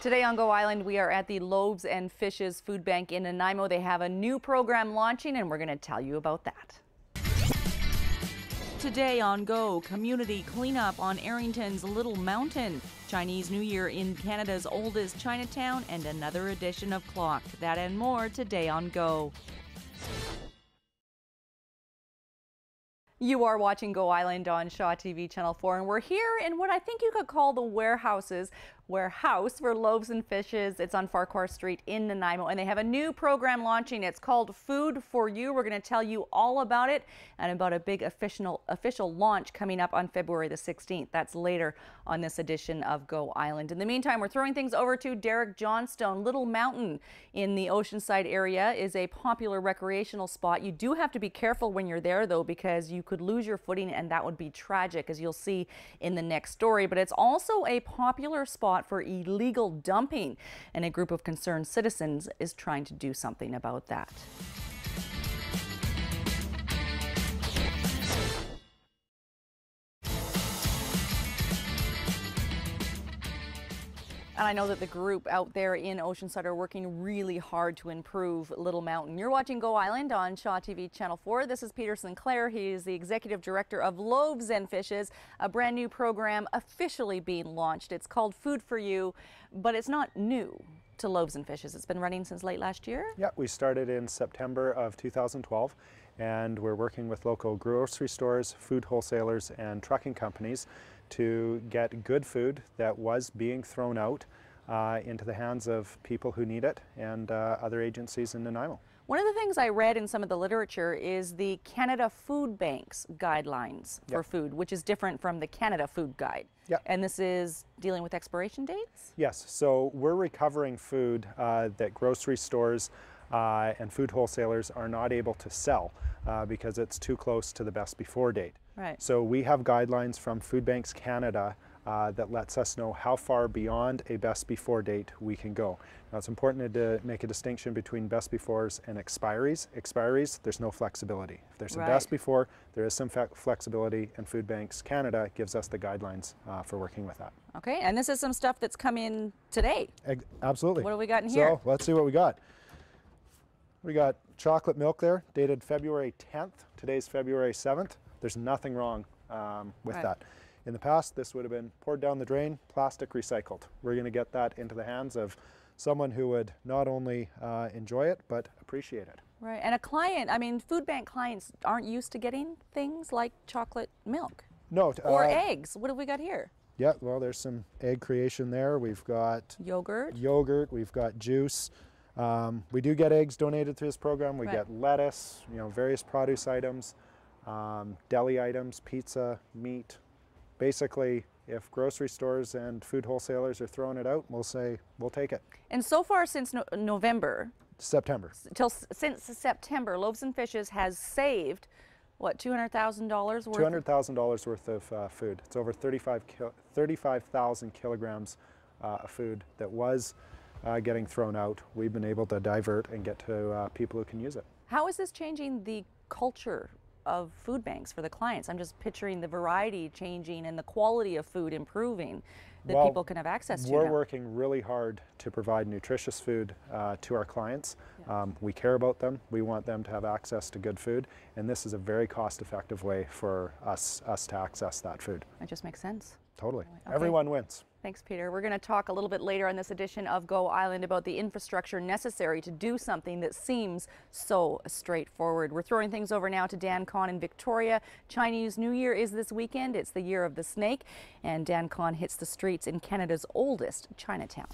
Today on Go Island, we are at the Loaves and Fishes Food Bank in Nanaimo. They have a new program launching, and we're going to tell you about that. Today on Go, community cleanup on Arrington's Little Mountain, Chinese New Year in Canada's oldest Chinatown, and another edition of Clocked. That and more today on Go. You are watching Go Island on Shaw TV Channel 4, and we're here in what I think you could call the warehouse for Loaves and Fishes. It's on Farquhar Street in Nanaimo, and they have a new program launching. It's called Food for You. We're going to tell you all about it and about a big official launch coming up on February the 16th. That's later on this edition of Go Island. In the meantime, we're throwing things over to Derek Johnstone. Little Mountain in the Oceanside area is a popular recreational spot. You do have to be careful when you're there, though, because you could lose your footing, and that would be tragic, as you'll see in the next story. But it's also a popular spot for illegal dumping, and a group of concerned citizens is trying to do something about that. And I know that the group out there in Oceanside are working really hard to improve Little Mountain. You're watching Go Island on Shaw TV Channel 4. This is Peter Sinclair. He is the executive director of Loaves and Fishes, a brand new program officially being launched. It's called Food for You, but it's not new to Loaves and Fishes. It's been running since late last year? Yeah, we started in September of 2012, and we're working with local grocery stores, food wholesalers, and trucking companies to get good food that was being thrown out into the hands of people who need it and other agencies in Nanaimo. One of the things I read in some of the literature is the Canada Food Bank's guidelines for food, which is different from the Canada Food Guide. Yep. And this is dealing with expiration dates? Yes, so we're recovering food that grocery stores and food wholesalers are not able to sell because it's too close to the best before date. Right. So we have guidelines from Food Banks Canada that lets us know how far beyond a best before date we can go. Now it's important to make a distinction between best befores and expiries. Expiries, there's no flexibility. If there's a best before, there is some flexibility, and Food Banks Canada gives us the guidelines for working with that. Okay, and this is some stuff that's come in today. Absolutely. What do we got in here? So let's see what we got. We got chocolate milk there, dated February 10th. Today's February 7th. There's nothing wrong with that. In the past, this would have been poured down the drain, plastic recycled. We're going to get that into the hands of someone who would not only enjoy it, but appreciate it. Right, and a client, I mean, food bank clients aren't used to getting things like chocolate milk. No. Or eggs. What have we got here? Yeah, well, there's some egg creation there. We've got yogurt. We've got juice. We do get eggs donated through this program. We get lettuce, various produce items, deli items, pizza, meat. Basically, if grocery stores and food wholesalers are throwing it out, we'll say, we'll take it. And so far since September. Since September, Loaves and Fishes has saved, what, $200,000 worth? $200,000 worth of food. It's over 35,000 kilograms of food that was getting thrown out. We've been able to divert and get to people who can use it. How is this changing the culture of food banks for the clients? I'm just picturing the variety changing and the quality of food improving that people can have access to. We're working really hard to provide nutritious food to our clients. We care about them. We want them to have access to good food, and this is a very cost-effective way for us to access that food. It just makes sense. Totally. Okay. Everyone wins. Thanks, Peter. We're going to talk a little bit later on this edition of Go Island about the infrastructure necessary to do something that seems so straightforward. We're throwing things over now to Dan Kahn in Victoria. Chinese New Year is this weekend. It's the year of the snake, and Dan Kahn hits the streets in Canada's oldest Chinatown.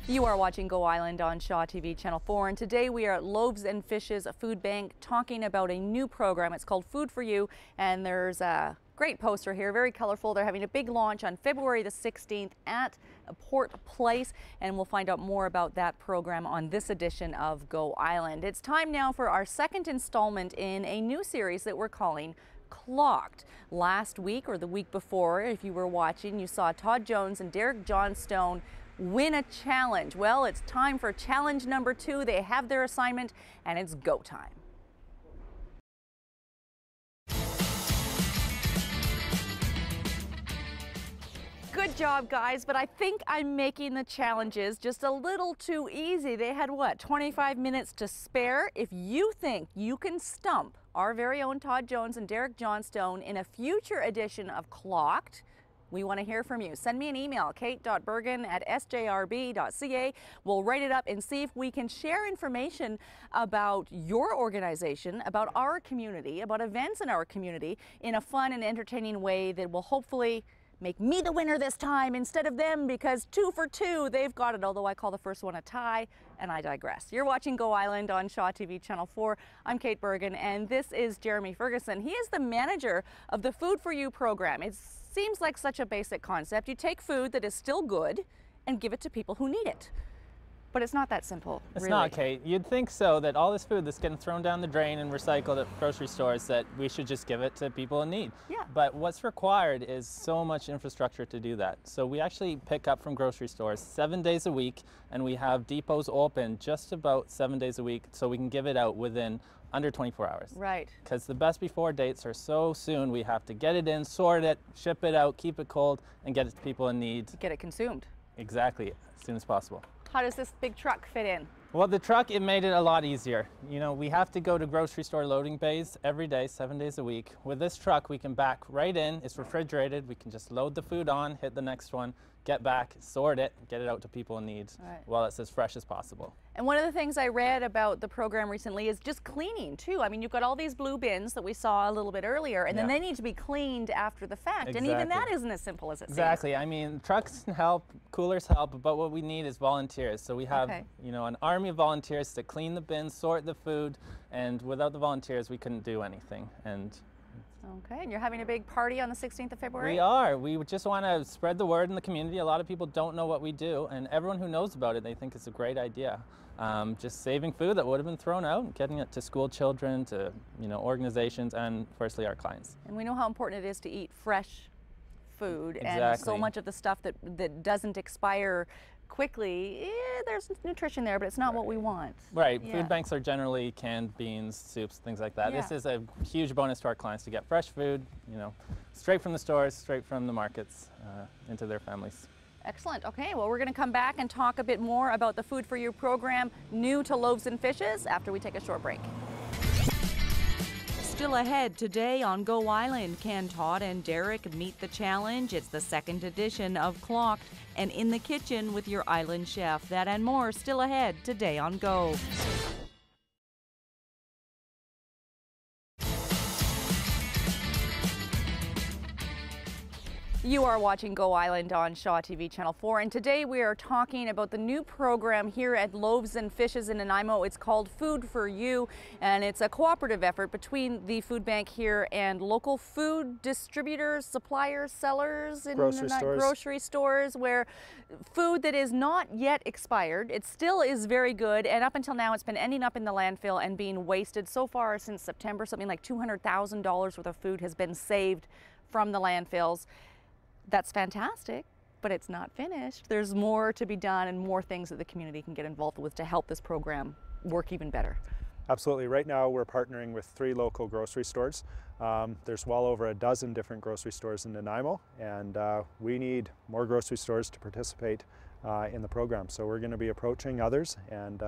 You are watching Go Island on Shaw TV Channel 4, and today we are at Loaves and Fishes Food Bank talking about a new program. It's called Food for You, and there's a great poster here, very colorful. They're having a big launch on February the 16th at Port Place, and we'll find out more about that program on this edition of Go Island. It's time now for our second installment in a new series that we're calling Clocked. Last week, or the week before, if you were watching, you saw Todd Jones and Derek Johnstone win a challenge. Well, it's time for challenge number 2. They have their assignment, and it's go time. Good job, guys, but I think I'm making the challenges just a little too easy. They had, what, 25 minutes to spare? If you think you can stump our very own Todd Jones and Derek Johnstone in a future edition of Clocked, we want to hear from you. Send me an email, kate.bergen@sjrb.ca. We'll write it up and see if we can share information about your organization, about our community, about events in our community in a fun and entertaining way that will hopefully make me the winner this time instead of them, because 2 for 2, they've got it, although I call the first one a tie, and I digress. You're watching Go Island on Shaw TV Channel 4. I'm Kate Bergen, and this is Jeremy Ferguson. He is the manager of the Food for You program. It seems like such a basic concept. You take food that is still good and give it to people who need it. But it's not that simple, It's really. not, Kate. You'd think so, that all this food that's getting thrown down the drain and recycled at grocery stores, that we should just give it to people in need. Yeah. But what's required is so much infrastructure to do that. So we actually pick up from grocery stores 7 days a week, and we have depots open just about 7 days a week, so we can give it out within under 24 hours. Right. Because the best before dates are so soon, we have to get it in, sort it, ship it out, keep it cold, and get it to people in need. Get it consumed. Exactly, as soon as possible. How does this big truck fit in? Well, the truck, it made it a lot easier. You know, we have to go to grocery store loading bays every day, 7 days a week. With this truck, we can back right in. It's refrigerated. We can just load the food on, hit the next one, get back, sort it, get it out to people in need while it's as fresh as possible. And one of the things I read about the program recently is just cleaning too. I mean, you've got all these blue bins that we saw a little bit earlier, and then they need to be cleaned after the fact. And even that isn't as simple as it seems. Exactly. I mean, trucks can help, coolers help, but what we need is volunteers. So we have, you know, an army of volunteers to clean the bins, sort the food, and without the volunteers, we couldn't do anything. Okay, and you're having a big party on the 16th of February? We are. We just want to spread the word in the community. A lot of people don't know what we do, and everyone who knows about it, they think it's a great idea. Just saving food that would have been thrown out, and getting it to school children, to organizations, and firstly our clients. And we know how important it is to eat fresh food, Exactly. and so much of the stuff that doesn't expire quickly, there's nutrition there, but it's not what we want. Right. Food banks are generally canned beans, soups, things like that. This is a huge bonus to our clients to get fresh food, straight from the stores, straight from the markets, into their families. Excellent. Okay, well, we're going to come back and talk a bit more about the Food for You program, new to Loaves and Fishes, after we take a short break. Still ahead today on Go Island, can Todd and Derek meet the challenge? It's the second edition of Clocked, and in the kitchen with your island chef. That and more still ahead today on Go. You are watching Go Island on Shaw TV Channel 4, and today we are talking about the new program here at Loaves and Fishes in Nanaimo. It's called Food for You, and it's a cooperative effort between the food bank here and local food distributors, suppliers, sellers in grocery stores, where food that is not yet expired, it still is very good, and up until now it's been ending up in the landfill and being wasted. So far since September, something like $200,000 worth of food has been saved from the landfills. That's fantastic, but it's not finished. There's more to be done and more things that the community can get involved with to help this program work even better. Absolutely. Right now we're partnering with 3 local grocery stores. There's well over a dozen different grocery stores in Nanaimo, and we need more grocery stores to participate in the program. So we're going to be approaching others and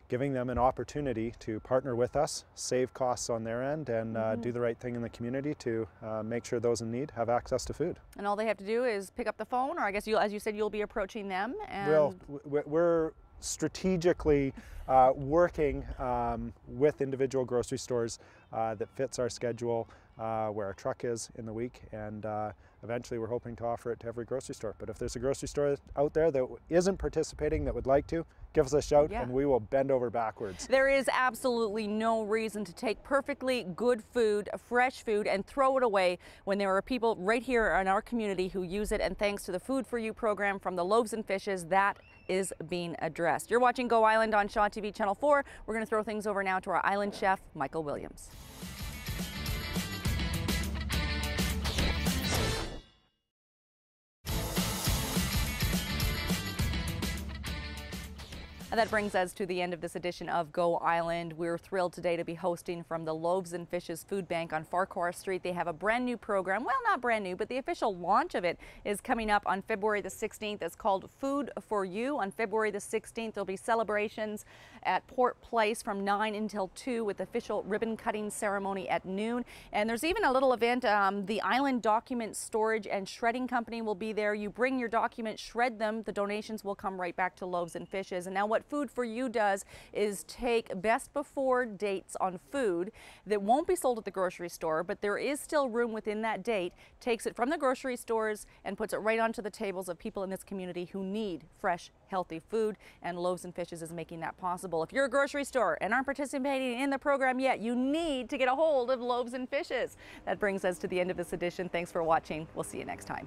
giving them an opportunity to partner with us, save costs on their end, and do the right thing in the community to make sure those in need have access to food. And all they have to do is pick up the phone, or I guess as you said, you'll be approaching them. And we're strategically working with individual grocery stores that fits our schedule, where our truck is in the week, and eventually we're hoping to offer it to every grocery store. But if there's a grocery store out there that isn't participating that would like to, give us a shout and we will bend over backwards. There is absolutely no reason to take perfectly good food, fresh food, and throw it away when there are people right here in our community who use it. And thanks to the Food for You program from the Loaves and Fishes, that is being addressed. You're watching Go Island on Shaw TV Channel 4. We're going to throw things over now to our island chef, Michael Williams. And that brings us to the end of this edition of Go Island. We're thrilled today to be hosting from the Loaves and Fishes Food Bank on Farquhar Street. They have a brand new program. Well, not brand new, but the official launch of it is coming up on February the 16th. It's called Food for You. On February the 16th, there'll be celebrations at Port Place from 9 until 2 with official ribbon cutting ceremony at noon. And there's even a little event. The Island Document Storage and Shredding Company will be there. You bring your documents, shred them. The donations will come right back to Loaves and Fishes. And now what Food for You does is take best before dates on food that won't be sold at the grocery store, but there is still room within that date, takes it from the grocery stores and puts it right onto the tables of people in this community who need fresh, healthy food, and Loaves and Fishes is making that possible. If you're a grocery store and aren't participating in the program yet, you need to get a hold of Loaves and Fishes. That brings us to the end of this edition. Thanks for watching. We'll see you next time.